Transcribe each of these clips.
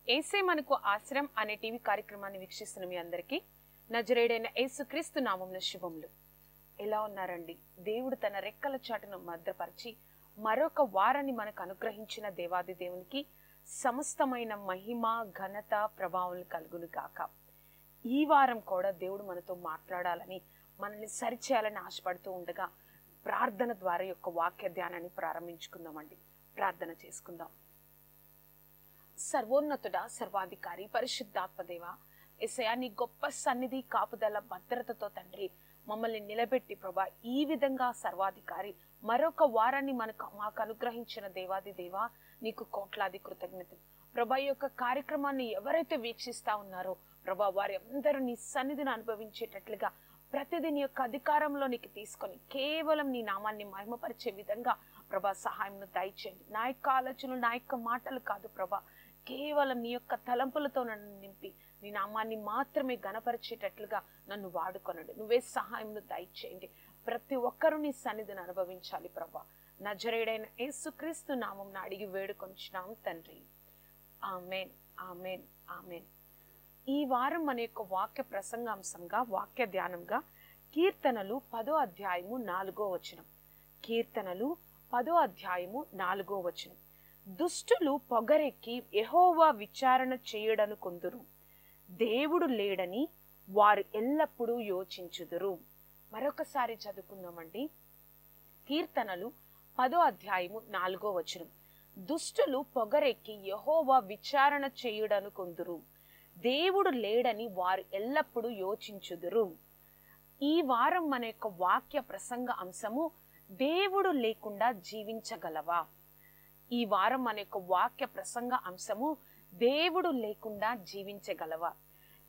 ఏసే మనకు ఆశ్రయం అనే టీవీ కార్యక్రమాన్ని వీక్షిస్తున్న మీ అందరికీ నజరేయుడైన యేసుక్రీస్తు నామమున శుభములు. ఎలా ఉన్నారండి? దేవుడు తన రెక్కల చాటును భద్రపరిచి మరొక వారాన్ని మనకు అనుగ్రహించిన దేవాది దేవునికి సమస్తమైన మహిమ ఘనత ప్రభావం కలుగును గాక. ఈ వారం కూడా దేవుడు మనతో మాట్లాడాలని మనల్ని సరిచేయాలని ఆశపడుతూ ఉండగా ప్రార్థన ద్వారా యొక్క వాక్య ధ్యానాన్ని ప్రారంభించుకుందామండి. ప్రార్థన చేసుకుందాం. సర్వోన్నతుడా, సర్వాధికారి, పరిశుద్ధాత్మదేవ, యేసయ్యా నీ గొప్ప సన్నిధి కాపుదల భద్రతతో తండ్రి మమ్మల్ని నిలబెట్టి ప్రభా ఈ విధంగా సర్వాధికారి మరొక వారాన్ని మాకు అనుగ్రహించిన దేవాది దేవా నీకు కోట్లాది కృతజ్ఞతలు ప్రభా. ఈ యొక్క కార్యక్రమాన్ని ఎవరైతే వీక్షిస్తా ఉన్నారో ప్రభా వారి అందరూ నీ సన్నిధిని అనుభవించేటట్లుగా ప్రతిదీ నీ యొక్క అధికారంలోనికి తీసుకొని కేవలం నీ నామాన్ని మహిమపరిచే విధంగా ప్రభా సహాయంను దయచేయండి. నా యొక్క ఆలోచనలు, నా యొక్క మాటలు కాదు ప్రభా, కేవలం నీ యొక్క తలంపులతో నన్ను నింపి నీ నామాన్ని మాత్రమే గణపరిచేటట్లుగా నన్ను వాడుకొనండి. నువ్వే సహాయంను దయచేయండి. ప్రతి ఒక్కరూ నీ సన్నిధిని అనుభవించాలి ప్రభా. నజరేయుడైన యేసుక్రీస్తు నామమున అడిగి వేడుకొంచున్నాం తండ్రి. ఆమేన్, ఆమేన్, ఆమేన్. ఈ వారం మన యొక్క వాక్య ప్రసంగాంశంగా వాక్య ధ్యానంగా కీర్తనలు 10వ అధ్యాయము 4వ వచనం. కీర్తనలు 10వ అధ్యాయము 4వ వచనం. దుష్టులు పొగరెక్కి యెహోవా విచారణ చేయడనుకొందురు, దేవుడు లేడని వారు ఎల్లప్పుడూ యోచించుదురు. మరొకసారి చదువుకుందామండి. కీర్తనలు 10వ అధ్యాయము 4వ వచనం. దుష్టులు పొగరెక్కి యెహోవా విచారణ చేయుడనుకొందురు, దేవుడు లేడని వారు ఎల్లప్పుడూ యోచించుదురు. ఈ వారం మన యొక్క వాక్య ప్రసంగ అంశము దేవుడు లేకుండా జీవించగలవా? ఈ వారం మన యొక్క వాక్య ప్రసంగ అంశము దేవుడు లేకుండా జీవించగలవా?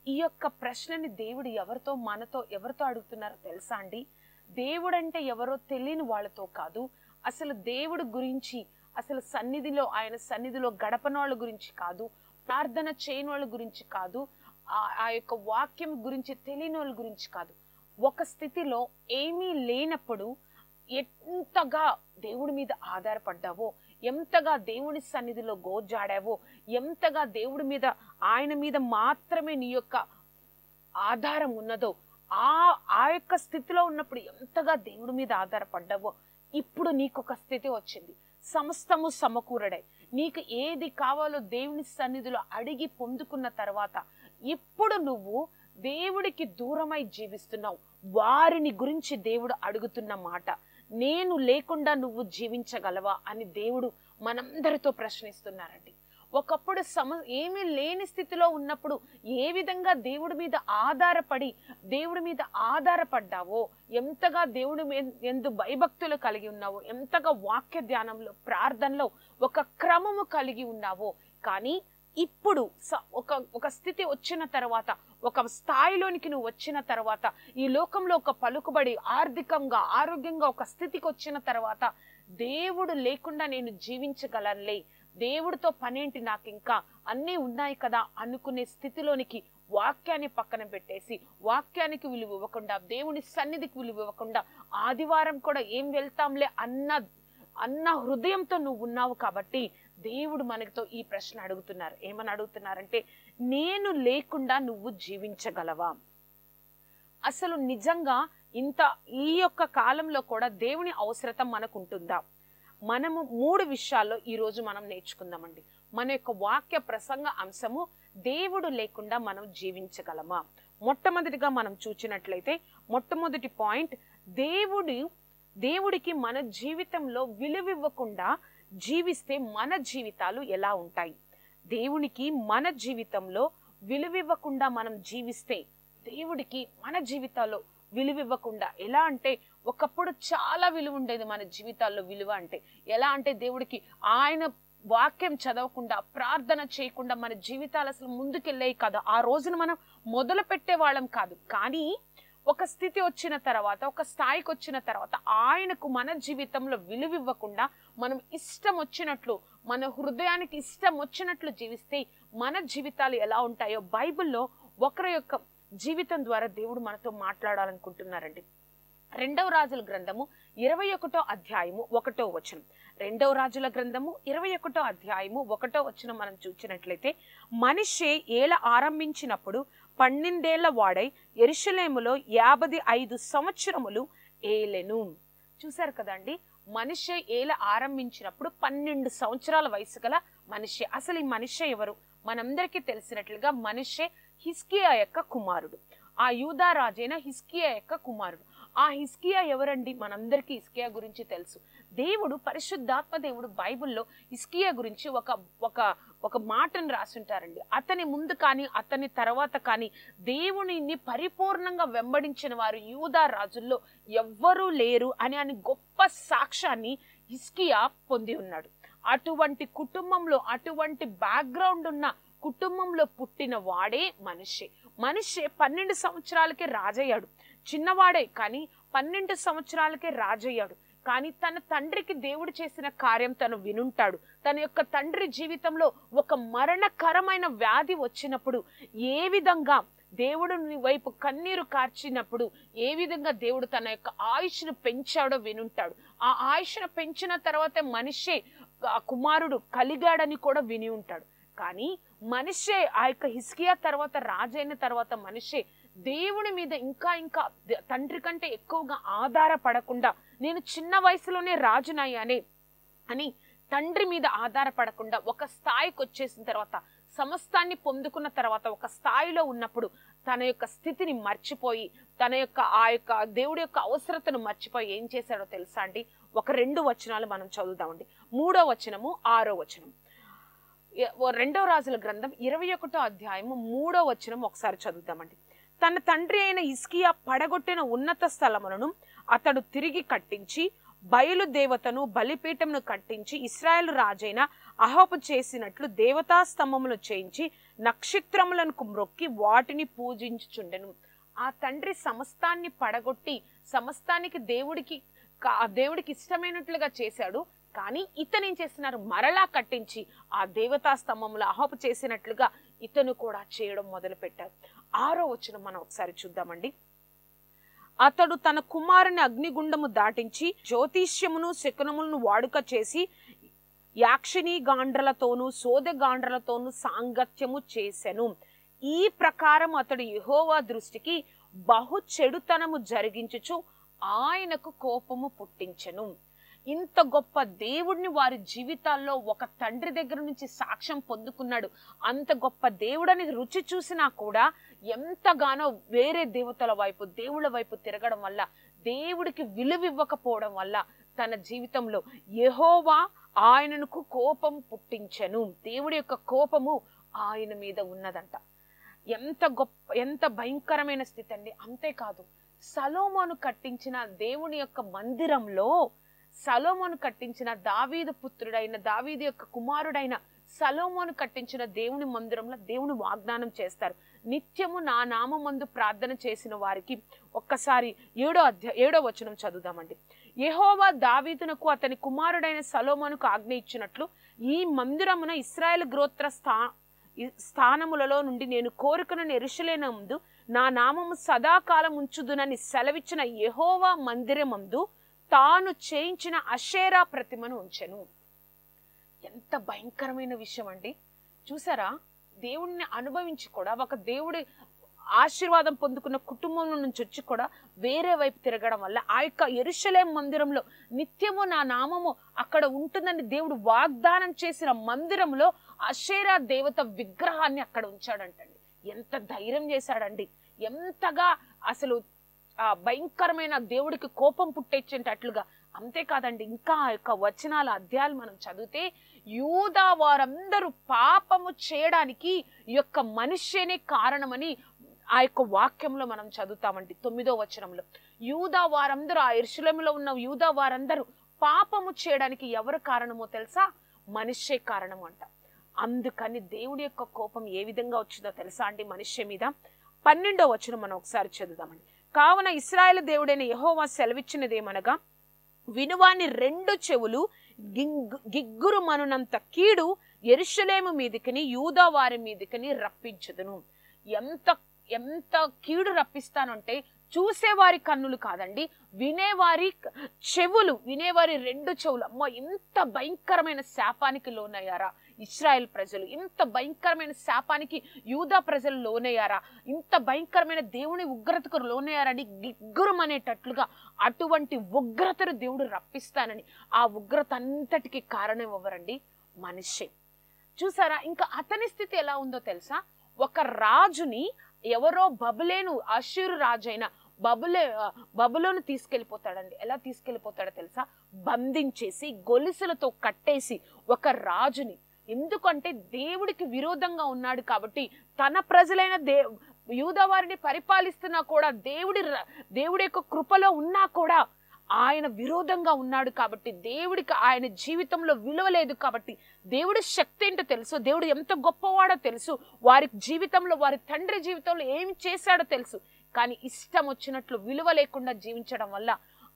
ఈ యొక్క ప్రశ్నని దేవుడు ఎవరితో అడుగుతున్నారో తెలుసా అండి? దేవుడు అంటే ఎవరో తెలియని వాళ్ళతో కాదు, అసలు దేవుడు గురించి, అసలు ఆయన సన్నిధిలో గడపనోళ్ళ గురించి కాదు, ప్రార్థన చేయని వాళ్ళ గురించి కాదు, ఆ యొక్క వాక్యం గురించి తెలియని వాళ్ళ గురించి కాదు. ఒక స్థితిలో ఏమీ లేనప్పుడు ఎంతగా దేవుడి మీద ఆధారపడ్డావో, ఎంతగా దేవుని సన్నిధిలో గోజాడావో, ఎంతగా దేవుడి మీద, ఆయన మీద మాత్రమే నీ యొక్క ఆధారం ఉన్నదో, ఆ యొక్క స్థితిలో ఉన్నప్పుడు ఎంతగా దేవుడి మీద ఆధారపడ్డావో, ఇప్పుడు నీకొక స్థితి వచ్చింది. సమస్తము సమకూరడై నీకు ఏది కావాలో దేవుని సన్నిధిలో అడిగి పొందుకున్న తర్వాత ఇప్పుడు నువ్వు దేవుడికి దూరమై జీవిస్తున్నావు. వారిని గురించి దేవుడు అడుగుతున్న మాట, నేను లేకుండా నువ్వు జీవించగలవా అని దేవుడు మనందరితో ప్రశ్నిస్తున్నారండి. ఒకప్పుడు ఏమీ లేని స్థితిలో ఉన్నప్పుడు ఏ విధంగా దేవుడి మీద ఆధారపడ్డావో, ఎంతగా దేవుడి ఎందు భయభక్తులు కలిగి ఉన్నావో, ఎంతగా వాక్య ధ్యానంలో, ప్రార్థనలో ఒక క్రమము కలిగి ఉన్నావో, కానీ ఇప్పుడు ఒక స్థితి వచ్చిన తర్వాత, ఒక స్థాయిలోనికి నువ్వు వచ్చిన తర్వాత, ఈ లోకంలో ఒక పలుకుబడి, ఆర్థికంగా, ఆరోగ్యంగా ఒక స్థితికి వచ్చిన తర్వాత, దేవుడు లేకుండా నేను జీవించగలనులే, దేవుడితో పనేంటి, నాకు ఇంకా అన్నీ ఉన్నాయి కదా అనుకునే స్థితిలోనికి వాక్యాన్ని పక్కన పెట్టేసి, వాక్యానికి విలువ ఇవ్వకుండా, దేవుని సన్నిధికి విలువ ఇవ్వకుండా, ఆదివారం కూడా ఏం వెళ్తాంలే అన్న హృదయంతో నువ్వు ఉన్నావు. కాబట్టి దేవుడు మనతో ఈ ప్రశ్న అడుగుతున్నారు. ఏమని అడుగుతున్నారంటే, నేను లేకుండా నువ్వు జీవించగలవా? అసలు నిజంగా ఈ యొక్క కాలంలో కూడా దేవుని అవసరత మనకు ఉంటుందా? మనము 3 విషయాల్లో ఈరోజు మనం నేర్చుకుందామండి. మన యొక్క వాక్య ప్రసంగ అంశము దేవుడు లేకుండా మనం జీవించగలమా? మొట్టమొదటిగా మనం చూసినట్లయితే మొట్టమొదటి పాయింట్, దేవుడికి మన జీవితంలో విలువివ్వకుండా జీవిస్తే మన జీవితాలు ఎలా ఉంటాయి? దేవునికి మన జీవితంలో విలువివ్వకుండా మనం జీవిస్తే దేవుడికి మన జీవితాల్లో విలువివ్వకుండా ఎలా అంటే, ఒకప్పుడు చాలా విలువ ఉండేది మన జీవితాల్లో. విలువ అంటే ఎలా అంటే, దేవుడికి ఆయన వాక్యం చదవకుండా, ప్రార్థన చేయకుండా మన జీవితాలు అసలు ముందుకెళ్ళేవి కాదు. ఆ రోజున మనం మొదలు పెట్టే వాళ్ళం కాదు. కానీ ఒక స్థితి వచ్చిన తర్వాత, ఒక స్థాయికి వచ్చిన తర్వాత ఆయనకు మన జీవితంలో విలువివ్వకుండా మనం ఇష్టం వచ్చినట్లు, మన హృదయానికి ఇష్టం వచ్చినట్లు జీవిస్తే మన జీవితాలు ఎలా ఉంటాయో బైబిల్లో ఒకరి యొక్క జీవితం ద్వారా దేవుడు మనతో మాట్లాడాలనుకుంటున్నారండి. 2వ రాజుల గ్రంథము 21వ అధ్యాయము 1వ వచనం. 2వ రాజుల గ్రంథము 21వ అధ్యాయము 1వ వచనం మనం చూసినట్లయితే, మనిషే ఏల ఆరంభించినప్పుడు 12 ఏళ్ల వాడై యెరూషలేములో 55 సంవత్సరములు ఏలెను. చూశారు కదండి, మనిషే ఏల ఆరంభించినప్పుడు 12 సంవత్సరాల వయసు గల మనిషే. అసలు ఈ మనిషే ఎవరు? మనందరికీ తెలిసినట్లుగా మనిషే హిజ్కియా యొక్క కుమారుడు. ఆ యూదా రాజైన హిజ్కియా యొక్క కుమారుడు. ఆ హిజ్కియా ఎవరండి? మనందరికీ హిజ్కియా గురించి తెలుసు. దేవుడు, పరిశుద్ధాత్మ దేవుడు బైబిల్లో హిజ్కియా గురించి ఒక మాటను రాసుంటారండి. అతని ముందు కానీ అతని తర్వాత కానీ దేవునిని పరిపూర్ణంగా వెంబడించిన వారు యూదా రాజుల్లో ఎవ్వరూ లేరు అని గొప్ప సాక్ష్యాన్ని హిజ్కియా పొంది ఉన్నాడు. అటువంటి కుటుంబంలో, అటువంటి బ్యాక్గ్రౌండ్ ఉన్న కుటుంబంలో పుట్టిన వాడే మనిషే. 12 సంవత్సరాలకే రాజయ్యాడు. చిన్నవాడే కానీ 12 సంవత్సరాలకే రాజయ్యాడు. కానీ తన తండ్రికి దేవుడు చేసిన కార్యం తను వినుంటాడు. తన యొక్క తండ్రి జీవితంలో ఒక మరణకరమైన వ్యాధి వచ్చినప్పుడు ఏ విధంగా దేవుడు వైపు కన్నీరు కార్చినప్పుడు ఏ విధంగా దేవుడు తన యొక్క ఆయుష్ను పెంచాడో వినుంటాడు. ఆ ఆయుష్ను పెంచిన తర్వాత మనిషే కుమారుడు కలిగాడని కూడా విని ఉంటాడు. కానీ మనిషే ఆ యొక్క హిజ్కియా తర్వాత, రాజైన తర్వాత మనిషే దేవుని మీద ఇంకా తండ్రి కంటే ఎక్కువగా ఆధారపడకుండా, నేను చిన్న వయసులోనే రాజునయ్యానే అని తండ్రి మీద ఆధారపడకుండా ఒక స్థాయికి వచ్చేసిన తర్వాత, సమస్తాన్ని పొందుకున్న తర్వాత, ఒక స్థాయిలో ఉన్నప్పుడు తన యొక్క స్థితిని మర్చిపోయి, తన యొక్క ఆ యొక్క దేవుడి యొక్క అవసరతను మర్చిపోయి ఏం చేశాడో తెలుసా అండి? 2 వచనాలు మనం చదువుదామండి. 3వ వచనము, 6వ వచనం. 2వ రాజుల గ్రంథం 21వ అధ్యాయము 3వ వచనం ఒకసారి చదువుదామండి. తన తండ్రి అయిన హిజ్కియా పడగొట్టిన ఉన్నత స్థలములను అతడు తిరిగి కట్టించి, బయలు దేవతను బలిపీఠమును కట్టించి, ఇశ్రాయేలు రాజైన అహాబు చేసినట్లు దేవతా స్తంభములు చేయించి నక్షత్రములను మ్రొక్కి వాటిని పూజించుచుండెను. ఆ తండ్రి సమస్తాన్ని పడగొట్టి సమస్తానికి దేవుడికి ఇష్టమైనట్లుగా చేశాడు. కానీ ఇతను ఏం చేస్తున్నారు? మరలా కట్టించి ఆ దేవతా స్తంభములు అహాబు చేసినట్లుగా ఇతను కూడా చేయడం మొదలు పెట్టారు. 6వ వచనం మనం ఒకసారి చూద్దామండి. అతడు తన కుమారుని అగ్నిగుండము దాటించి జ్యోతిష్యమును శకునములను వాడుక చేసి యాక్షిణీ గాండ్రలతోనూ సోదె గాండ్రలతోనూ సాంగత్యము చేసెను. ఈ ప్రకారం అతడు యెహోవా దృష్టికి బహు చెడుతనము జరిగించుచు ఆయనకు కోపము పుట్టించెను. ఇంత గొప్ప దేవుడిని వారి జీవితాల్లో ఒక తండ్రి దగ్గర నుంచి సాక్ష్యం పొందుకున్నాడు. అంత గొప్ప దేవుడని రుచి చూసినా కూడా ఎంతగానో వేరే దేవతల వైపు, దేవుళ్ళ వైపు తిరగడం వల్ల, దేవుడికి విలువివ్వకపోవడం వల్ల తన జీవితంలో యెహోవా ఆయనకు కోపం పుట్టించెను. దేవుడి యొక్క కోపము ఆయన మీద ఉన్నదంట. ఎంత భయంకరమైన స్థితి అండి. అంతేకాదు, సొలొమోను కట్టించిన దేవుని యొక్క మందిరంలో, సొలొమోను కట్టించిన దావీదు పుత్రుడైన, దావీదు యొక్క కుమారుడైన సొలొమోను కట్టించిన దేవుని మందిరంలో దేవుని వాగ్దానం చేస్తారు, నిత్యము నా నామమందు ప్రార్థన చేసిన వారికి. ఒక్కసారి 7వ వచనం చదువుదామండి. యెహోవా దావీదునకు అతని కుమారుడైన సొలొమోనుకు ఆజ్ఞ ఇచ్చినట్లు ఈ మందిరమున ఇశ్రాయేలు గోత్ర స్థానములలో నుండి నేను కోరుకున్న యెరూషలేమునందు నా నామము సదాకాలం ఉంచుదునని సెలవిచ్చిన యెహోవా మందిరమందు తాను చేయించిన అషేరా ప్రతిమను ఉంచెను. ఎంత భయంకరమైన విషయం అండి. చూసారా, దేవుణ్ణి అనుభవించి కూడా, ఒక దేవుడి ఆశీర్వాదం పొందుకున్న కుటుంబం నుంచి వచ్చి కూడా వేరే వైపు తిరగడం వల్ల ఆ యొక్క యెరూషలేము మందిరంలో నిత్యము నా నామము అక్కడ ఉంటుందని దేవుడు వాగ్దానం చేసిన మందిరంలో అషేరా దేవత విగ్రహాన్ని అక్కడ ఉంచాడంటండి. ఎంత ధైర్యం చేశాడండి, ఎంతగా అసలు భయంకరమైన దేవుడికి కోపం పుట్టేసేటట్లుగా. అంతేకాదండి, ఇంకా ఆ యొక్క వచనాల అధ్యాయాలు మనం చదివితే యూదా వారందరూ పాపము చేయడానికి ఈ యొక్క మనిషినే కారణమని ఆ యొక్క వాక్యంలో మనం చదువుతామండి. 9వ వచనంలో యూదా వారందరూ, ఆ యెరూషలేములో ఉన్న యూదా వారందరూ పాపము చేయడానికి ఎవరు కారణమో తెలుసా? మనిషే కారణం అంట. అందుకని దేవుడి యొక్క కోపం ఏ విధంగా వచ్చిందో తెలుసా అండి మనిషి మీద? 12వ వచనం మనం ఒకసారి చదువుదామండి. కావున ఇశ్రాయేలు దేవుడైన యెహోవా సెలవిచ్చినదేమనగా, వినువాని 2 చెవులు గిగ్గురు మనునంత కీడు యెరూషలేము మీదికిని యూదా వారి మీదికిని రప్పించుదును. ఎంత ఎంత కీడు రప్పిస్తానంటే చూసేవారి కన్నులు కాదండి, వినేవారి చెవులు, వినేవారి 2 చెవులు. అమ్మో, ఇంత భయంకరమైన శాపానికి లోనయ్యారా ఇశ్రాయేల్ ప్రజలు? ఇంత భయంకరమైన శాపానికి యూదా ప్రజలు లోనయ్యారా? ఇంత భయంకరమైన దేవుని ఉగ్రతకు లోనయ్యారని గిగ్గురం అనేటట్లుగా అటువంటి ఉగ్రతను దేవుడు రప్పిస్తానని, ఆ ఉగ్రత అంతటికి కారణం ఎవరండి? మనిషే. చూసారా? ఇంకా అతని స్థితి ఎలా ఉందో తెలుసా? ఒక రాజుని ఎవరో బబులేను, అష్షూరు రాజైన బబులోను తీసుకెళ్లిపోతాడండి. ఎలా తీసుకెళ్లిపోతాడో తెలుసా? బంధించేసి గొలుసులతో కట్టేసి ఒక రాజుని. ఎందుకంటే దేవుడికి విరోధంగా ఉన్నాడు కాబట్టి, తన ప్రజలైన యూదా వారిని పరిపాలిస్తున్నా కూడా, దేవుడి యొక్క కృపలో ఉన్నా కూడా ఆయన విరోధంగా ఉన్నాడు కాబట్టి, దేవుడికి ఆయన జీవితంలో విలువ లేదు కాబట్టి, దేవుడి శక్తి ఏంటో తెలుసు, దేవుడు ఎంత గొప్పవాడో తెలుసు, వారి జీవితంలో, వారి తండ్రి జీవితంలో ఏమి చేశాడో తెలుసు. కానీ ఇష్టం వచ్చినట్లు విలువ లేకుండా జీవించడం వల్ల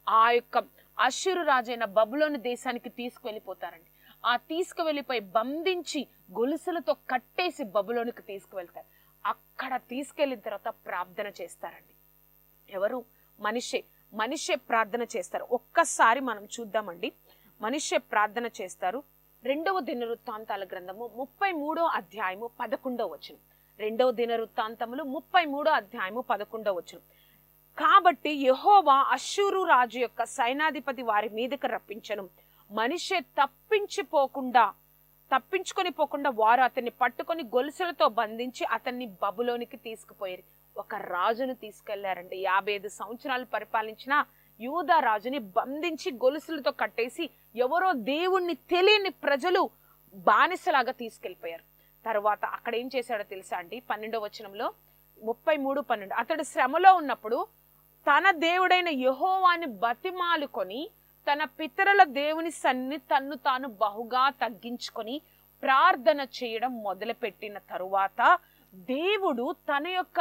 ఆ యొక్క అష్షూరు రాజైన బబులోను దేశానికి తీసుకువెళ్ళిపోతారండి. ఆ తీసుకువెళ్ళిపోయి బంధించి గొలుసులతో కట్టేసి బబులోనికి తీసుకువెళ్తారు. అక్కడ తీసుకెళ్లిన తర్వాత ప్రార్థన చేస్తారండి. ఎవరు? మనిషే ప్రార్థన చేస్తారు. ఒక్కసారి మనం చూద్దామండి. మనిషే ప్రార్థన చేస్తారు. 2వ దినవృత్తాంతాల గ్రంథము 33వ అధ్యాయము 11వ వచనం. 2వ దినవృత్తాంతములు 33వ అధ్యాయము 11వ వచనం. కాబట్టి యెహోవా అష్షూరు రాజు యొక్క సైనాధిపతి వారి మీదకి రప్పించను. మనిషే తప్పించుకొని పోకుండా వారు అతన్ని పట్టుకొని గొలుసులతో బంధించి అతన్ని బబులోనికి తీసుకుపోయారు. ఒక రాజును తీసుకెళ్లారండి. 55 సంవత్సరాలు పరిపాలించిన యూదా రాజుని బంధించి గొలుసులతో కట్టేసి ఎవరో దేవుణ్ణి తెలియని ప్రజలు బానిసలాగా తీసుకెళ్లిపోయారు. తర్వాత అక్కడ ఏం చేశాడో తెలుసా అండి? 12వ వచనంలో 33:12 అతడు శ్రమలో ఉన్నప్పుడు తన దేవుడైన యెహోవాని బతిమాలుకొని తన పితరుల దేవుని సన్ని తన్ను తాను బహుగా తగ్గించుకొని ప్రార్థన చేయడం మొదలుపెట్టిన తరువాత దేవుడు తన యొక్క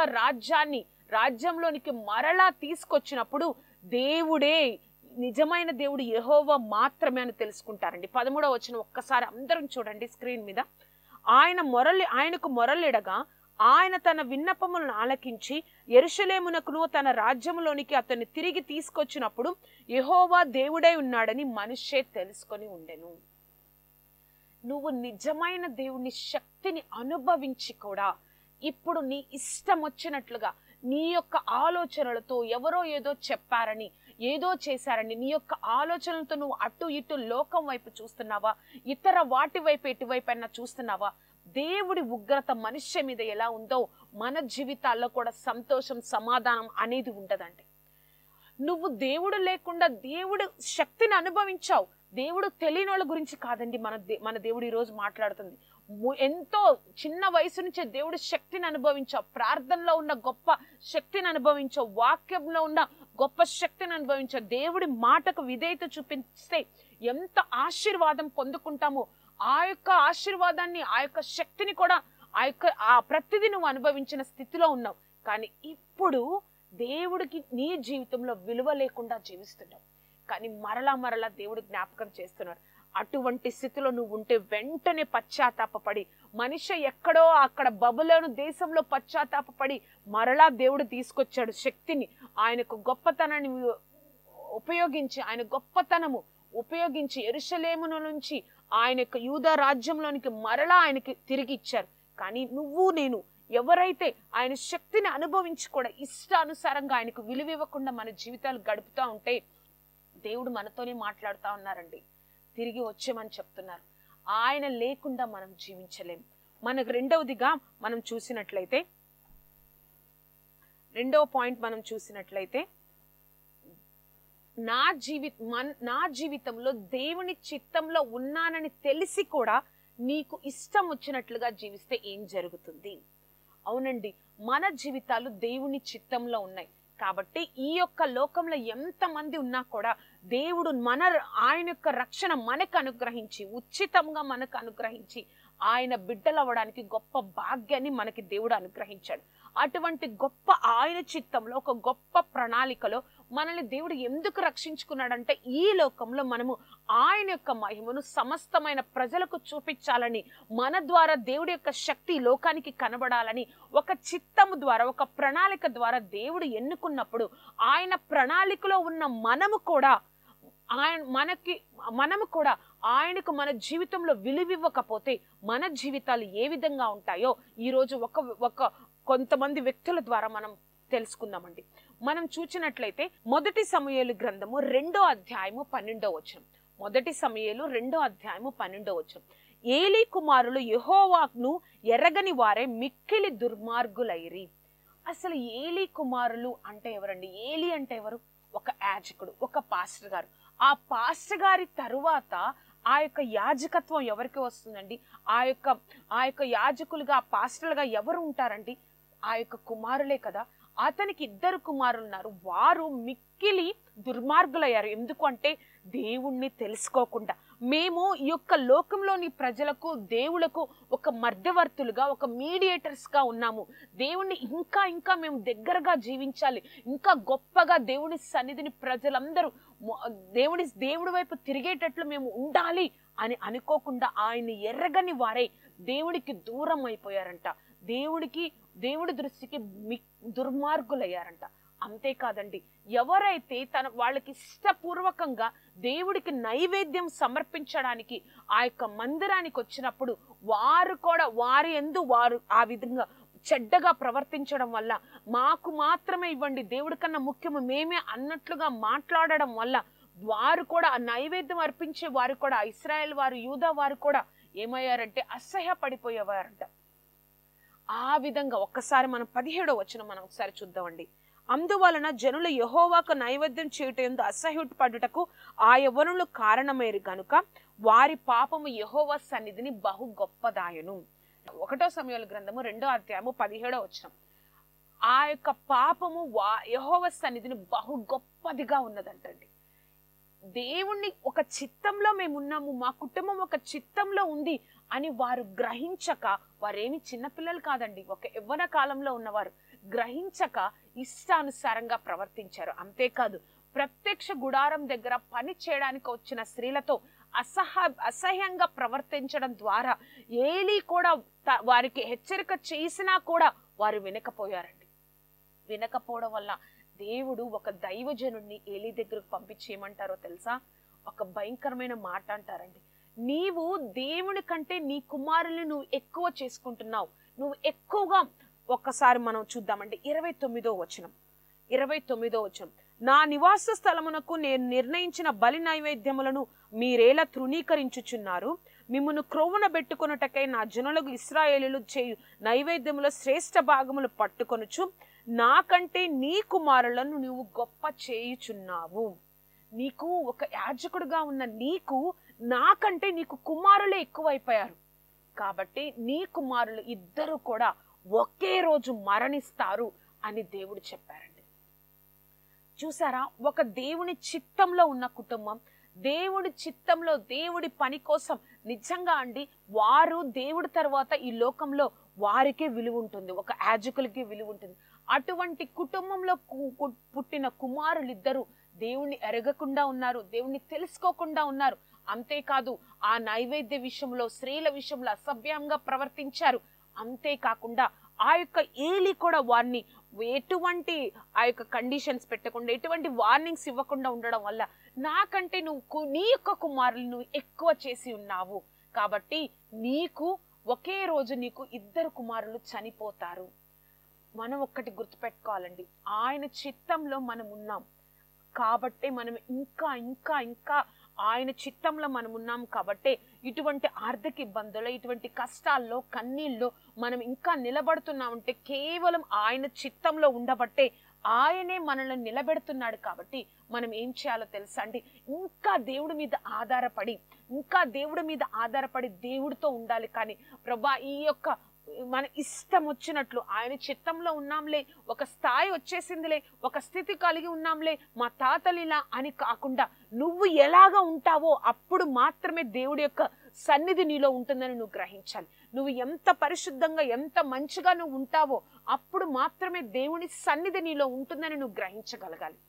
రాజ్యంలోనికి మరలా తీసుకొచ్చినప్పుడు దేవుడే నిజమైన దేవుడు యెహోవా మాత్రమే అని తెలుసుకుంటారండి. 13వ వచనం ఒక్కసారి అందరం చూడండి స్క్రీన్ మీద. ఆయనకు మొరలిడగా ఆయన తన విన్నపములను ఆలకించి యెరూషలేమునకును తన రాజ్యములోనికి అతన్ని తిరిగి తీసుకొచ్చినప్పుడు యెహోవా దేవుడై ఉన్నాడని మనిషే తెలుసుకొని ఉండెను. నువ్వు నిజమైన దేవుని శక్తిని అనుభవించి కూడా ఇప్పుడు నీ ఇష్టం వచ్చినట్లుగా నీ యొక్క ఆలోచనలతో ఎవరో ఏదో చెప్పారని, ఏదో చేశారని నీ యొక్క ఆలోచనలతో నువ్వు అటు ఇటు లోకం వైపు చూస్తున్నావా? ఇతర వాటి వైపు ఎటువైపు అయినా చూస్తున్నావా? దేవుడి ఉగ్రత మనుష్య మీద ఎలా ఉందో మన జీవితాల్లో కూడా సంతోషం, సమాధానం అనేది ఉండదండి. నువ్వు దేవుడు లేకుండా దేవుడు శక్తిని అనుభవించావు. దేవుడు తెలియని వాళ్ళ గురించి కాదండి మన దేవుడు ఈరోజు మాట్లాడుతుంది. ఎంతో చిన్న వయసు నుంచే దేవుడి శక్తిని అనుభవించావు, ప్రార్థనలో ఉన్న గొప్ప శక్తిని అనుభవించావు, వాక్యంలో ఉన్న గొప్ప శక్తిని అనుభవించావు. దేవుడి మాటకు విధేయత చూపిస్తే ఎంత ఆశీర్వాదం పొందుకుంటామో ఆ యొక్క ఆశీర్వాదాన్ని, ఆ యొక్క శక్తిని కూడా ఆ ప్రతిదీ నువ్వు అనుభవించిన స్థితిలో ఉన్నావు. కానీ ఇప్పుడు దేవుడికి నీ జీవితంలో విలువ లేకుండా జీవిస్తున్నావు. కానీ మరలా దేవుడు జ్ఞాపకం చేస్తున్నాడు. అటువంటి స్థితిలో నువ్వు ఉంటే వెంటనే పశ్చాత్తాపపడి, మనిషి ఎక్కడో అక్కడ బబులోను దేశంలో పశ్చాత్తాపపడి మరలా దేవుడు తీసుకొచ్చాడు శక్తిని. ఆయనకు గొప్పతనాన్ని ఉపయోగించి, ఆయన గొప్పతనము ఉపయోగించి యెరూషలేమును నుంచి ఆయన యొక్క యూదా రాజ్యంలోనికి మరలా ఆయనకి తిరిగి ఇచ్చారు. కానీ నువ్వు నేను ఎవరైతే ఆయన శక్తిని అనుభవించి కూడా ఇష్టానుసారంగా ఆయనకు విలువ ఇవ్వకుండా మన జీవితాలు గడుపుతూ ఉంటే దేవుడు మనతోనే మాట్లాడుతూ ఉన్నారండి. తిరిగి వచ్చేమని చెప్తున్నారు. ఆయన లేకుండా మనం జీవించలేం. మనకు రెండవదిగా మనం చూసినట్లయితే, రెండవ పాయింట్ మనం చూసినట్లయితే నా జీవితంలో దేవుని చిత్తంలో ఉన్నానని తెలిసి కూడా నీకు ఇష్టం వచ్చినట్లుగా జీవిస్తే ఏం జరుగుతుంది? అవునండి, మన జీవితాలు దేవుని చిత్తంలో ఉన్నాయి కాబట్టి ఈ యొక్క లోకంలో ఎంతమంది ఉన్నా కూడా దేవుడు ఆయన యొక్క రక్షణ మనకు అనుగ్రహించి, ఉచితంగా మనకు అనుగ్రహించి, ఆయన బిడ్డలవ్వడానికి గొప్ప భాగ్యాన్ని మనకి దేవుడు అనుగ్రహించాడు. అటువంటి గొప్ప ఆయన చిత్తంలో, ఒక గొప్ప ప్రణాళికలో మనల్ని దేవుడు ఎందుకు రక్షించుకున్నాడంటే ఈ లోకంలో మనము ఆయన యొక్క మహిమను సమస్తమైన ప్రజలకు చూపించాలని, మన ద్వారా దేవుడి యొక్క శక్తి లోకానికి కనబడాలని ఒక చిత్తము ద్వారా, ఒక ప్రణాళిక ద్వారా దేవుడు ఎన్నుకున్నప్పుడు ఆయన ప్రణాళికలో ఉన్న మనము కూడా ఆయనకు మన జీవితంలో విలువివ్వకపోతే మన జీవితాలు ఏ విధంగా ఉంటాయో ఈరోజు కొంతమంది వ్యక్తుల ద్వారా మనం తెలుసుకుందామండి. మనం చూసినట్లయితే మొదటి సమూయేలు గ్రంథము 2వ అధ్యాయము 12వ వచనం. మొదటి సమూయేలు 2వ అధ్యాయము 12వ వచనం. ఏలీ కుమారులు యెహోవాను ఎరగని వారే మిక్కిలి దుర్మార్గులైరి. అసలు ఏలీ కుమారులు అంటే ఎవరండి? ఏలీ అంటే ఎవరు? ఒక యాజకుడు, ఒక పాస్టర్ గారు. ఆ పాస్టర్ గారి తరువాత ఆ యొక్క యాజకత్వం ఎవరికి వస్తుందండి? ఆ యొక్క యాజకులుగా, పాస్టర్లుగా ఎవరు ఉంటారండి? ఆ యొక్క కుమారులే కదా. అతనికి 2 కుమారులు ఉన్నారు. వారు మిక్కిలి దుర్మార్గులయ్యారు. ఎందుకు అంటే దేవుణ్ణి తెలుసుకోకుండా. మేము ఈ యొక్క లోకంలోని ప్రజలకు, దేవులకు ఒక మధ్యవర్తులుగా, ఒక మీడియేటర్స్ గా ఉన్నాము. దేవుణ్ణి ఇంకా మేము దగ్గరగా జీవించాలి, ఇంకా గొప్పగా దేవుని సన్నిధిని ప్రజలందరూ దేవుడి వైపు తిరిగేటట్లు మేము ఉండాలి అని అనుకోకుండా ఆయన్ని ఎర్రగని వారే దేవుడికి దూరం అయిపోయారంట. దేవుడి దృష్టికి దుర్మార్గులయ్యారంట. అంతేకాదండి, ఎవరైతే వాళ్ళకి ఇష్టపూర్వకంగా దేవుడికి నైవేద్యం సమర్పించడానికి ఆ యొక్క మందిరానికి వచ్చినప్పుడు వారు ఆ విధంగా చెడ్డగా ప్రవర్తించడం వల్ల, మాకు మాత్రమే ఇవ్వండి, దేవుడి కన్నా ముఖ్యము మేమే అన్నట్లుగా మాట్లాడడం వల్ల వారు కూడా, ఆ నైవేద్యం అర్పించే వారు కూడా, ఇశ్రాయేల్ వారు, యూదా వారు కూడా ఏమయ్యారంటే అసహ్యపడిపోయేవారంట. ఆ విధంగా ఒక్కసారి మనం 17వ వచనం మనం ఒకసారి చూద్దామండి. అందువలన జనులు యెహోవాకు నైవేద్యం చేయుటయందు అసహ్యపడుటకు ఆ యవ్వనులు కారణమేరు గనుక వారి పాపము యెహోవా సన్నిధిని బహు గొప్పదాయను. 1వ సమూయేలు గ్రంథము 2వ అధ్యాయము 17వ వచనం. ఆ యొక్క పాపము యెహోవా సన్నిధిని బహు గొప్పదిగా ఉన్నదంటండి. దేవుణ్ణి ఒక చిత్తంలో మేము ఉన్నాము, మా కుటుంబం ఒక చిత్తంలో ఉంది అని వారు గ్రహించక, వారేమి చిన్నపిల్లలు కాదండి, ఒక యవ్వన కాలంలో ఉన్నవారు, గ్రహించక ఇష్టానుసారంగా ప్రవర్తించారు. అంతేకాదు, ప్రత్యక్ష గుడారం దగ్గర పని చేయడానికి వచ్చిన స్త్రీలతో అసహ్యంగా ప్రవర్తించడం ద్వారా ఏలీ కూడా వారికి హెచ్చరిక చేసినా కూడా వారు వినకపోయారండి. వినకపోవడం వల్ల దేవుడు ఒక దైవజనుడిని ఏలీ దగ్గరకు పంపించి ఏమంటారో తెలుసా? ఒక భయంకరమైన మాట అంటారండి. నీవు దేవుని కంటే నీ కుమారుని నువ్వు ఎక్కువ చేసుకుంటున్నావు, నువ్వు ఎక్కువగా. ఒక్కసారి మనం చూద్దామండి 29వ వచనం. 29వ వచనం. నా నివాస స్థలమునకు నేను నిర్ణయించిన బలి నైవేద్యములను మీరేలా తృణీకరించుచున్నారు? మిమ్మును క్రొవ్వున పెట్టుకొనుటకై నా జనులకు ఇశ్రాయేలీయులు చేయు నైవేద్యముల శ్రేష్ఠ భాగములు పట్టుకొనుచు నాకంటే నీ కుమారులను నువ్వు గొప్ప చేయుచున్నావు. నీకు ఒక యాజకుడుగా ఉన్న నాకంటే నీకు కుమారులే ఎక్కువైపోయారు. కాబట్టి నీ కుమారులు 2 కూడా ఒకే రోజు మరణిస్తారు అని దేవుడు చెప్పారండి. చూసారా, ఒక దేవుని చిత్తంలో ఉన్న కుటుంబం, దేవుడి చిత్తంలో దేవుడి పని కోసం నిజంగా అండి, వారు దేవుడి తర్వాత ఈ లోకంలో వారికే విలువ ఉంటుంది, ఒక యాజకులకి విలువ ఉంటుంది. అటువంటి కుటుంబంలో పుట్టిన కుమారులిద్దరూ దేవుణ్ణి ఎరగకుండా ఉన్నారు, దేవుణ్ణి తెలుసుకోకుండా ఉన్నారు. అంతేకాదు, ఆ నైవేద్య విషయంలో, స్త్రీల విషయంలో అసభ్యంగా ప్రవర్తించారు. అంతేకాకుండా ఆ యొక్క ఏలీ కూడా వారిని ఎటువంటి ఆ యొక్క కండిషన్స్ పెట్టకుండా, ఎటువంటి వార్నింగ్స్ ఇవ్వకుండా ఉండడం వల్ల నాకంటే నీ యొక్క కుమారులు నువ్వు ఎక్కువ చేసి ఉన్నావు, కాబట్టి ఒకే రోజు నీకు 2 కుమారులు చనిపోతారు. మనం ఒక్కటి గుర్తుపెట్టుకోవాలండి, ఆయన చిత్తంలో మనం ఉన్నాం కాబట్టి మనం ఇంకా ఆయన చిత్తంలో మనం ఉన్నాం కాబట్టి ఇటువంటి ఆర్థిక ఇబ్బందులు, ఇటువంటి కష్టాల్లో, కన్నీళ్ళు మనం ఇంకా నిలబడుతున్నామంటే కేవలం ఆయన చిత్తంలో ఉండబట్టే ఆయనే మనల్ని నిలబెడుతున్నాడు. కాబట్టి మనం ఏం చేయాలో తెలుసా అండి? ఇంకా దేవుడి మీద ఆధారపడి దేవుడితో ఉండాలి. కానీ ప్రభా ఈ యొక్క మన ఇష్టం వచ్చినట్లు ఆయన చిత్తంలో ఉన్నాంలే, ఒక స్థాయి వచ్చేసిందిలే, ఒక స్థితి కలిగి ఉన్నాంలే, మా తాతలిలా అని కాకుండా నువ్వు ఎలాగా ఉంటావో అప్పుడు మాత్రమే దేవుడి యొక్క సన్నిధి నీలో ఉంటుందని నువ్వు గ్రహించాలి. నువ్వు ఎంత పరిశుద్ధంగా ఎంత మంచిగా నువ్వు ఉంటావో అప్పుడు మాత్రమే దేవుని సన్నిధి నీలో ఉంటుందని నువ్వు గ్రహించగలగాలి.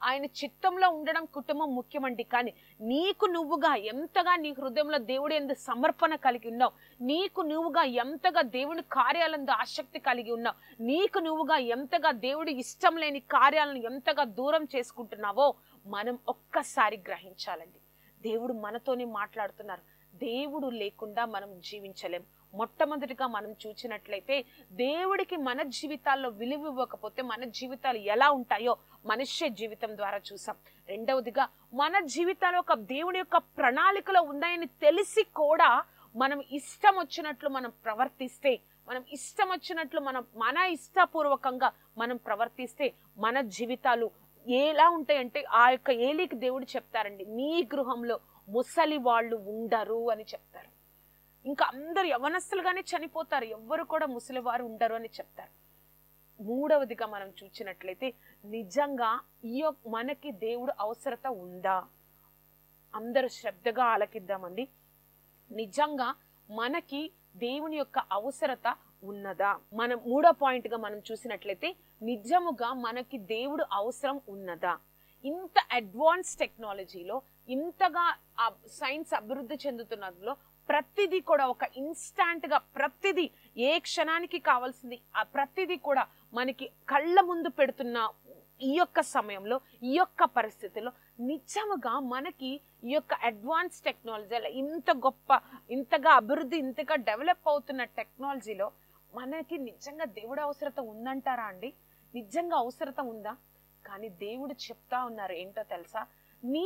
ఆయన చిత్తంలో ఉండడం కుటుంబం ముఖ్యమండి. కానీ నీకు నువ్వుగా ఎంతగా నీ హృదయంలో దేవుడి యందు సమర్పణ కలిగి ఉన్నావు, నీకు నువ్వుగా ఎంతగా దేవుని కార్యాలందు ఆసక్తి కలిగి ఉన్నావు, నీకు నువ్వుగా ఎంతగా దేవుడి ఇష్టం లేని కార్యాలను ఎంతగా దూరం చేసుకుంటున్నావో మనం ఒక్కసారి గ్రహించాలండి. దేవుడు మనతోనే మాట్లాడుతున్నారు. దేవుడు లేకుండా మనం జీవించలేం. మొట్టమొదటిగా మనం చూసినట్లయితే దేవుడికి మన జీవితాల్లో విలువ ఇవ్వకపోతే మన జీవితాలు ఎలా ఉంటాయో మనుష్య జీవితం ద్వారా చూసాం. రెండవదిగా మన జీవితాలు ఒక దేవుడి యొక్క ప్రణాళికలో ఉన్నాయని తెలిసి కూడా మనం ఇష్టం వచ్చినట్లు మనం ప్రవర్తిస్తే, మన ఇష్టపూర్వకంగా మనం ప్రవర్తిస్తే మన జీవితాలు ఎలా ఉంటాయంటే ఆ యొక్క ఏలికి దేవుడు చెప్తారండి, నీ గృహంలో ముసలి వాళ్ళు ఉండరు అని చెప్తారు. ఇంకా అందరు యవనస్తులుగానే చనిపోతారు, ఎవ్వరు కూడా ముసలివారు ఉండరు అని చెప్తారు. మూడవదిగా మనం చూసినట్లయితే నిజంగా మనకి దేవుడు అవసరత ఉందా? అందరూ శ్రద్ధగా ఆలకిద్దామండి. నిజంగా మనకి దేవుని యొక్క అవసరత ఉన్నదా? మనం మూడో పాయింట్ గా మనం చూసినట్లయితే నిజముగా మనకి దేవుడు అవసరం ఉన్నదా? ఇంత అడ్వాన్స్ టెక్నాలజీలో, ఇంతగా సైన్స్ అభివృద్ధి చెందుతున్నదిలో ప్రతిదీ కూడా ఒక ఇన్స్టాంట్ గా ప్రతిదీ ఏ క్షణానికి కావాల్సింది ఆ ప్రతిదీ కూడా మనకి కళ్ళ ముందు పెడుతున్న ఈ యొక్క సమయంలో, ఈ యొక్క పరిస్థితిలో నిజముగా మనకి ఈ యొక్క అడ్వాన్స్ టెక్నాలజీ ఇంతగా అభివృద్ధి, ఇంతగా డెవలప్ అవుతున్న టెక్నాలజీలో మనకి నిజంగా దేవుడు అవసరత ఉందంటారా అండి? నిజంగా అవసరత ఉందా? కానీ దేవుడు చెప్తా ఉన్నారు ఏంటో తెలుసా? నీ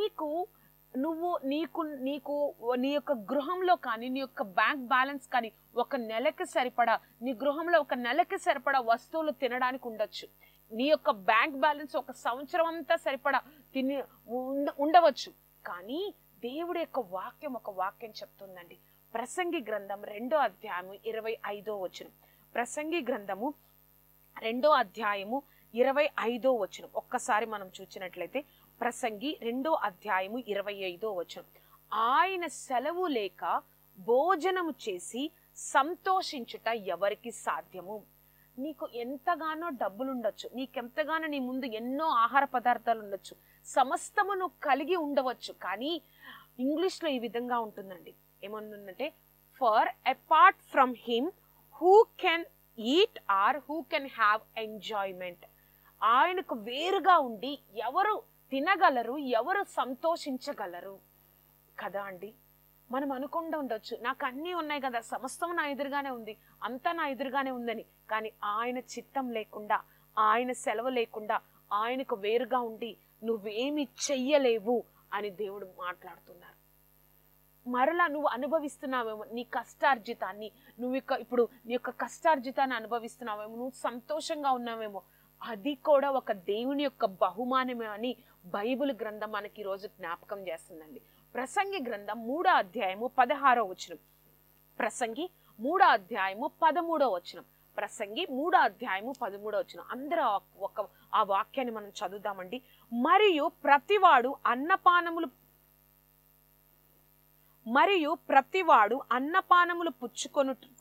యొక్క గృహంలో కానీ, నీ యొక్క బ్యాంక్ బ్యాలెన్స్ కానీ ఒక నెలకి సరిపడా, నీ గృహంలో ఒక నెలకి సరిపడా వస్తువులు తినడానికి ఉండొచ్చు. నీ యొక్క బ్యాంక్ బ్యాలెన్స్ ఒక సంవత్సరం అంతా సరిపడా ఉండవచ్చు. కానీ దేవుడి యొక్క ఒక వాక్యం చెప్తుందండి. ప్రసంగి గ్రంథం 2వ అధ్యాయము 25వ వచనం. ప్రసంగి గ్రంథము 2వ అధ్యాయము 25వ వచనం ఒక్కసారి మనం చూసినట్లయితే ప్రసంగి 2వ అధ్యాయము 25వ వచనం. ఆయన సెలవు లేక భోజనము చేసి సంతోషించుట ఎవరికి సాధ్యము? నీకు ఎంతగానో డబ్బులు ఉండొచ్చు, నీకెంతగానో నీ ముందు ఎన్నో ఆహార పదార్థాలు ఉండొచ్చు, సమస్తము నువ్వు కలిగి ఉండవచ్చు. కానీ ఇంగ్లీష్ లో ఈ విధంగా ఉంటుందండి, ఏమన్నంటే for apart from him who can eat or who can have enjoyment. ఆయనకు వేరుగా ఉండి ఎవరు తినగలరు, ఎవరు సంతోషించగలరు కదా అండి? మనం అనుకుండా ఉండొచ్చు, నాకు అన్నీ ఉన్నాయి కదా, సమస్తం నా ఎదురుగానే ఉంది, అంతా నా ఎదురుగానే ఉందని. కానీ ఆయన చిత్తం లేకుండా, ఆయన సెలవు లేకుండా, ఆయనకు వేరుగా ఉండి నువ్వేమి చెయ్యలేవు అని దేవుడు మాట్లాడుతున్నారు. మరలా నువ్వు అనుభవిస్తున్నావేమో నీ కష్టార్జితాన్ని, ఇప్పుడు నీ యొక్క కష్టార్జితాన్ని అనుభవిస్తున్నావేమో, నువ్వు సంతోషంగా ఉన్నావేమో, అది కూడా ఒక దేవుని యొక్క బహుమానమే అని బైబిల్ గ్రంథం మనకి ఈరోజు జ్ఞాపకం చేస్తుందండి. ప్రసంగి గ్రంథం 3వ అధ్యాయము 16వ వచనం. ప్రసంగి 3వ అధ్యాయము 13వ వచనం. ప్రసంగి 3వ అధ్యాయము 13వ వచనం. అందరూ ఆ వాక్యాన్ని మనం చదువుదామండి. మరియు ప్రతివాడు అన్నపానములు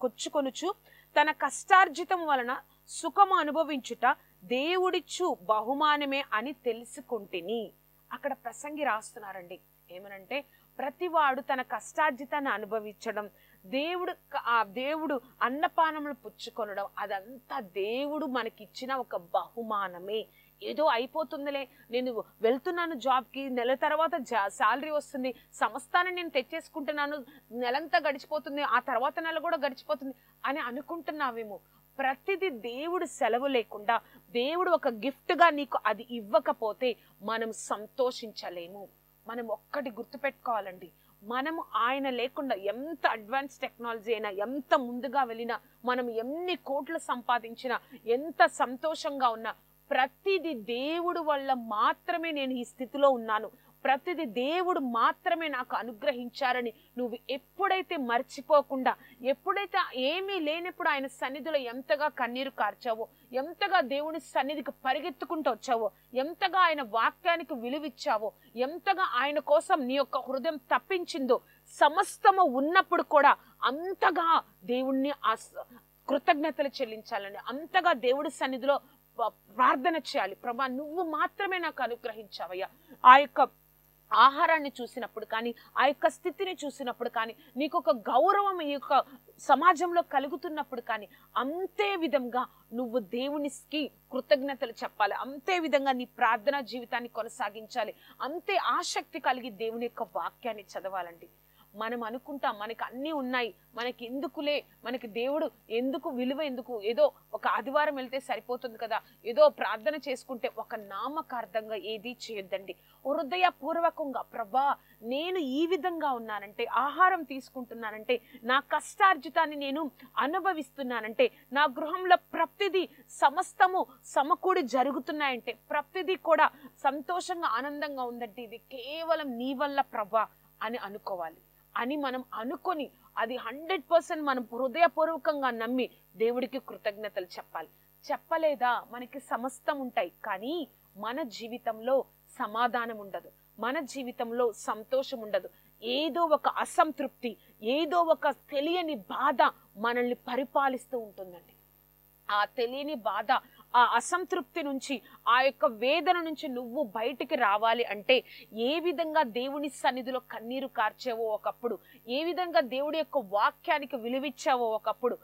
పుచ్చుకొనుచు తన కష్టార్జితం వలన సుఖము అనుభవించుట దేవుడిచ్చు బహుమానమే అని తెలుసుకుంటుని. అక్కడ ప్రసంగి రాస్తున్నారండి ఏమనంటే, ప్రతివాడు తన కష్టార్జితాన్ని అనుభవించడం, దేవుడు అన్నపానములు పుచ్చుకొనడం, అదంతా దేవుడు మనకిచ్చిన ఒక బహుమానమే. ఏదో అయిపోతుందిలే, నేను వెళ్తున్నాను జాబ్కి, నెల తర్వాత శాలరీ వస్తుంది, సమస్తాన్ని నేను తెచ్చేసుకుంటున్నాను, నెలంతా గడిచిపోతుంది, ఆ తర్వాత నెల కూడా గడిచిపోతుంది అని అనుకుంటున్నావేమో. ప్రతిదీ దేవుడు సెలవు లేకుండా, దేవుడు ఒక గిఫ్ట్గా నీకు అది ఇవ్వకపోతే మనం సంతోషించలేము. మనం ఒక్కటి గుర్తుపెట్టుకోవాలండి, మనము ఆయన లేకుండా ఎంత అడ్వాన్స్ టెక్నాలజీ అయినా, ఎంత ముందుగా వెళ్ళినా, మనం ఎన్ని కోట్లు సంపాదించినా, ఎంత సంతోషంగా ఉన్నా, ప్రతిది దేవుడు వల్ల మాత్రమే నేను ఈ స్థితిలో ఉన్నాను, ప్రతిది దేవుడు మాత్రమే నాకు అనుగ్రహించారని నువ్వు ఎప్పుడైతే మర్చిపోకుండా, ఎప్పుడైతే ఏమీ లేనప్పుడు ఆయన సన్నిధిలో ఎంతగా కన్నీరు కార్చావో, ఎంతగా దేవుని సన్నిధికి పరిగెత్తుకుంటూ వచ్చావో, ఎంతగా ఆయన వాక్యానికి విలువిచ్చావో, ఎంతగా ఆయన కోసం నీ యొక్క హృదయం తప్పించిందో, సమస్తము ఉన్నప్పుడు కూడా అంతగా దేవుణ్ణి కృతజ్ఞతలు చెల్లించాలని, అంతగా దేవుడి సన్నిధిలో ప్రార్థన చేయాలి. ప్రభా, నువ్వు మాత్రమే నాకు అనుగ్రహించావయ్యా. ఆ యొక్క ఆహారాన్ని చూసినప్పుడు కానీ, ఆ యొక్క స్థితిని చూసినప్పుడు కానీ, నీకు ఒక గౌరవం ఈ యొక్క సమాజంలో కలుగుతున్నప్పుడు కానీ, అంతే విధంగా నువ్వు దేవునికి కృతజ్ఞతలు చెప్పాలి. అంతే విధంగా నీ ప్రార్థనా జీవితాన్ని కొనసాగించాలి. అంతే ఆసక్తి కలిగి దేవుని యొక్క వాక్యాన్ని చదవాలండి. మనం అనుకుంటాం మనకి అన్నీ ఉన్నాయి, మనకి ఎందుకులే, మనకి దేవుడు ఎందుకు, విలువ ఎందుకు, ఏదో ఒక ఆదివారం వెళ్తే సరిపోతుంది కదా, ఏదో ప్రార్థన చేసుకుంటే, ఒక నామకార్థంగా ఏది చేయొద్దండి. హృదయపూర్వకంగా ప్రభా నేను ఈ విధంగా ఉన్నానంటే, ఆహారం తీసుకుంటున్నానంటే, నా కష్టార్జితాన్ని నేను అనుభవిస్తున్నానంటే, నా గృహంలో ప్రతిదీ సమస్తము సమకూడి జరుగుతున్నాయంటే, ప్రతిదీ కూడా సంతోషంగా ఆనందంగా ఉందంటే, ఇది కేవలం నీ వల్ల ప్రభా అని అనుకోవాలి. అని మనం అనుకొని అది 100% మనం హృదయపూర్వకంగా నమ్మి దేవుడికి కృతజ్ఞతలు చెప్పాలి. చెప్పలేదా మనకి సమస్తం ఉంటాయి, కానీ మన జీవితంలో సమాధానం ఉండదు, మన జీవితంలో సంతోషం ఉండదు. ఏదో ఒక అసంతృప్తి, ఏదో ఒక తెలియని బాధ మనల్ని పరిపాలిస్తూ ఉంటుందండి. ఆ తెలియని బాధ, ఆ అసంతృప్తి నుంచి, ఆ యొక్క వేదన నుంచి నువ్వు బయటికి రావాలి అంటే, ఏ విధంగా దేవుని సన్నిధిలో కన్నీరు కార్చావో ఒకప్పుడు, ఏ విధంగా దేవుడి యొక్క వాక్యానికి విలువిచ్చావో ఒకప్పుడు,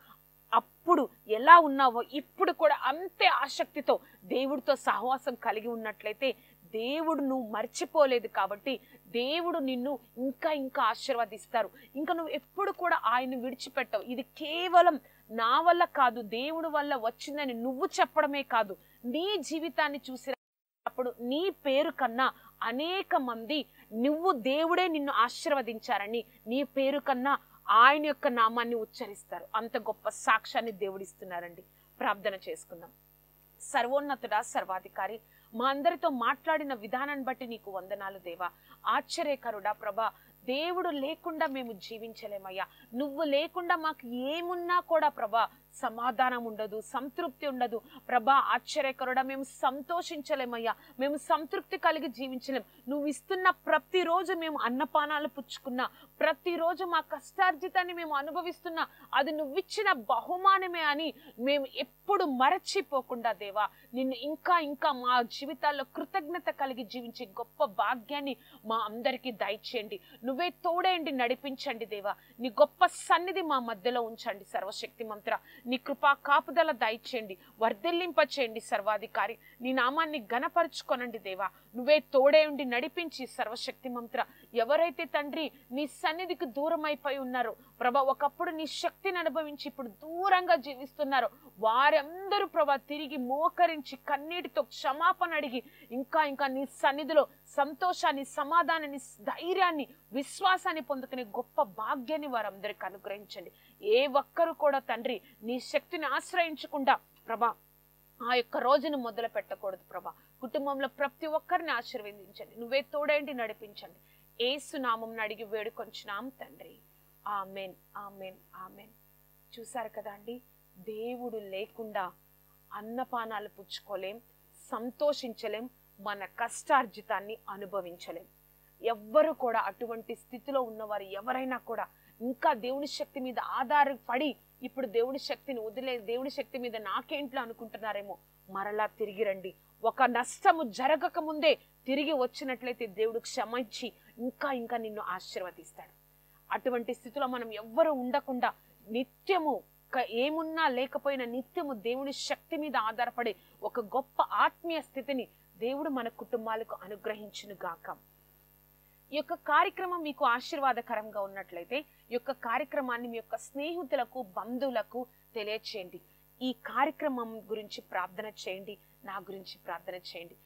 అప్పుడు ఎలా ఉన్నావో ఇప్పుడు కూడా అంతే ఆసక్తితో దేవుడితో సహవాసం కలిగి ఉన్నట్లయితే, దేవుడు నువ్వు మర్చిపోలేదు కాబట్టి దేవుడు నిన్ను ఇంకా ఇంకా ఆశీర్వదిస్తారు. ఇంకా నువ్వు ఎప్పుడు కూడా ఆయన విడిచిపెట్టవు. ఇది కేవలం నా వల్ల కాదు, దేవుడి వల్ల వచ్చిందని నువ్వు చెప్పడమే కాదు, నీ జీవితాన్ని చూసినప్పుడు నీ పేరు కన్నా అనేక మంది నువ్వు దేవుడే నిన్ను ఆశీర్వదించారని నీ పేరు కన్నా ఆయన యొక్క నామాన్ని ఉచ్చరిస్తారు. అంత గొప్ప సాక్ష్యాన్ని దేవుడిస్తున్నారండి. ప్రార్థన చేసుకుందాం. సర్వోన్నతుడా, సర్వాధికారి, మా అందరితో మాట్లాడిన విధానాన్ని బట్టి నీకు వందనాలు దేవా. ఆశ్చర్యకరుడా ప్రభా, దేవుడు లేకుండా మేము జీవించలేమయ్యా. నువ్వు లేకుండా మాకు ఏమున్నా కూడా ప్రభా సమాధానం ఉండదు, సంతృప్తి ఉండదు ప్రభా. ఆశ్చర్యకరుడా, మేము సంతోషించలేమయ్యా, మేము సంతృప్తి కలిగి జీవించలేం. నువ్వు ఇస్తున్న ప్రతిరోజు మేము అన్నపానాలు పుచ్చుకున్నా, ప్రతిరోజు మా కష్టార్జితాన్ని మేము అనుభవిస్తున్నా, అది నువ్విచ్చిన బహుమానమే అని మేము ఎప్పుడు మరచిపోకుండా దేవా, నిన్ను ఇంకా ఇంకా మా జీవితాల్లో కృతజ్ఞత కలిగి జీవించే గొప్ప భాగ్యాన్ని మా అందరికీ దయచేయండి. నువ్వే తోడేయండి, నడిపించండి దేవా. నీ గొప్ప సన్నిధి మా మధ్యలో ఉంచండి సర్వశక్తి మంత్ర. నీ కృపా కాపుదల దయచేయండి, వర్ధిల్లింప చేయండి సర్వాధికారి. నీ నామాన్ని ఘనపరుచుకొనండి దేవా. నువ్వే తోడేయండి, నడిపించి సర్వశక్తి మంత్ర. ఎవరైతే తండ్రి నీ సన్నిధికి దూరం అయిపోయి ఉన్నారో ప్రభా, ఒకప్పుడు నీ శక్తిని అనుభవించి ఇప్పుడు దూరంగా జీవిస్తున్నారు, వారందరూ ప్రభా తిరిగి మోకరించి కన్నీటితో క్షమాపణ అడిగి ఇంకా ఇంకా నీ సన్నిధిలో సంతోషాన్ని, సమాధానాన్ని, ధైర్యాన్ని, విశ్వాసాన్ని పొందుకునే గొప్ప భాగ్యాన్ని వారందరికీ అనుగ్రహించండి. ఏ ఒక్కరు కూడా తండ్రి నీ శక్తిని ఆశ్రయించకుండా ప్రభా ఆ యొక్క రోజును మొదలు పెట్టకూడదు ప్రభా. కుటుంబంలో ప్రతి ఒక్కరిని ఆశీర్వదించండి, నువ్వే తోడేంటి నడిపించండి. యేసు నామం అడిగి వేడుకొంచున్నాం తండ్రి. Amen, amen, amen. చూసారు కదా అండి, దేవుడు లేకుండా అన్నపానాలు పుచ్చుకోలేం, సంతోషించలేం, మన కష్టార్జితాన్ని అనుభవించలేం. ఎవ్వరు కూడా అటువంటి స్థితిలో ఉన్నవారు ఎవరైనా కూడా ఇంకా దేవుని శక్తి మీద ఆధారపడి ఇప్పుడు దేవుని శక్తిని వదిలే, దేవుని శక్తి మీద నాకేంట్లో అనుకుంటున్నారేమో, మరలా తిరిగి రండి. ఒక నష్టము జరగక ముందే తిరిగి వచ్చినట్లయితే దేవుడు క్షమించి ఇంకా ఇంకా నిన్ను ఆశీర్వదిస్తాడు. అటువంటి స్థితిలో మనం ఎవ్వరూ ఉండకుండా నిత్యము ఏమున్నా లేకపోయినా నిత్యము దేవుని శక్తి మీద ఆధారపడే ఒక గొప్ప ఆత్మీయ స్థితిని దేవుడు మన కుటుంబాలకు అనుగ్రహించును గాక. ఈ యొక్క కార్యక్రమం మీకు ఆశీర్వాదకరంగా ఉన్నట్లయితే ఈ యొక్క కార్యక్రమాన్ని మీ యొక్క స్నేహితులకు, బంధువులకు తెలియచేయండి. ఈ కార్యక్రమం గురించి ప్రార్థన చేయండి, నా గురించి ప్రార్థన చేయండి.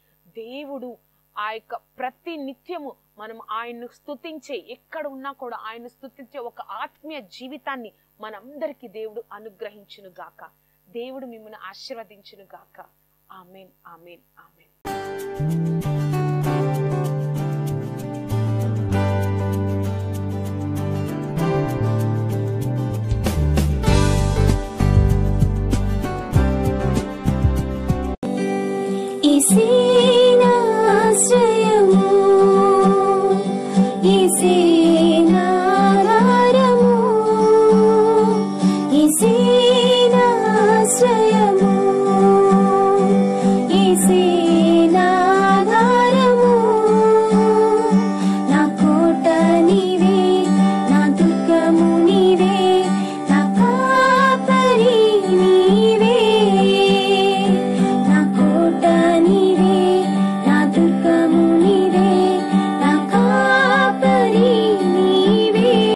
దేవుడు ఆ యొక్క ప్రతి నిత్యము మనం ఆయన్ను స్తుతించే, ఎక్కడ ఉన్నా కూడా ఆయన్ను స్తుతించే ఒక ఆత్మీయ జీవితాన్ని మనందరికీ దేవుడు అనుగ్రహించును గాక. దేవుడు మిమ్మల్ని ఆశీర్వదించును గాక. ఆమేన్ ఆమేన్ ఆమేన్.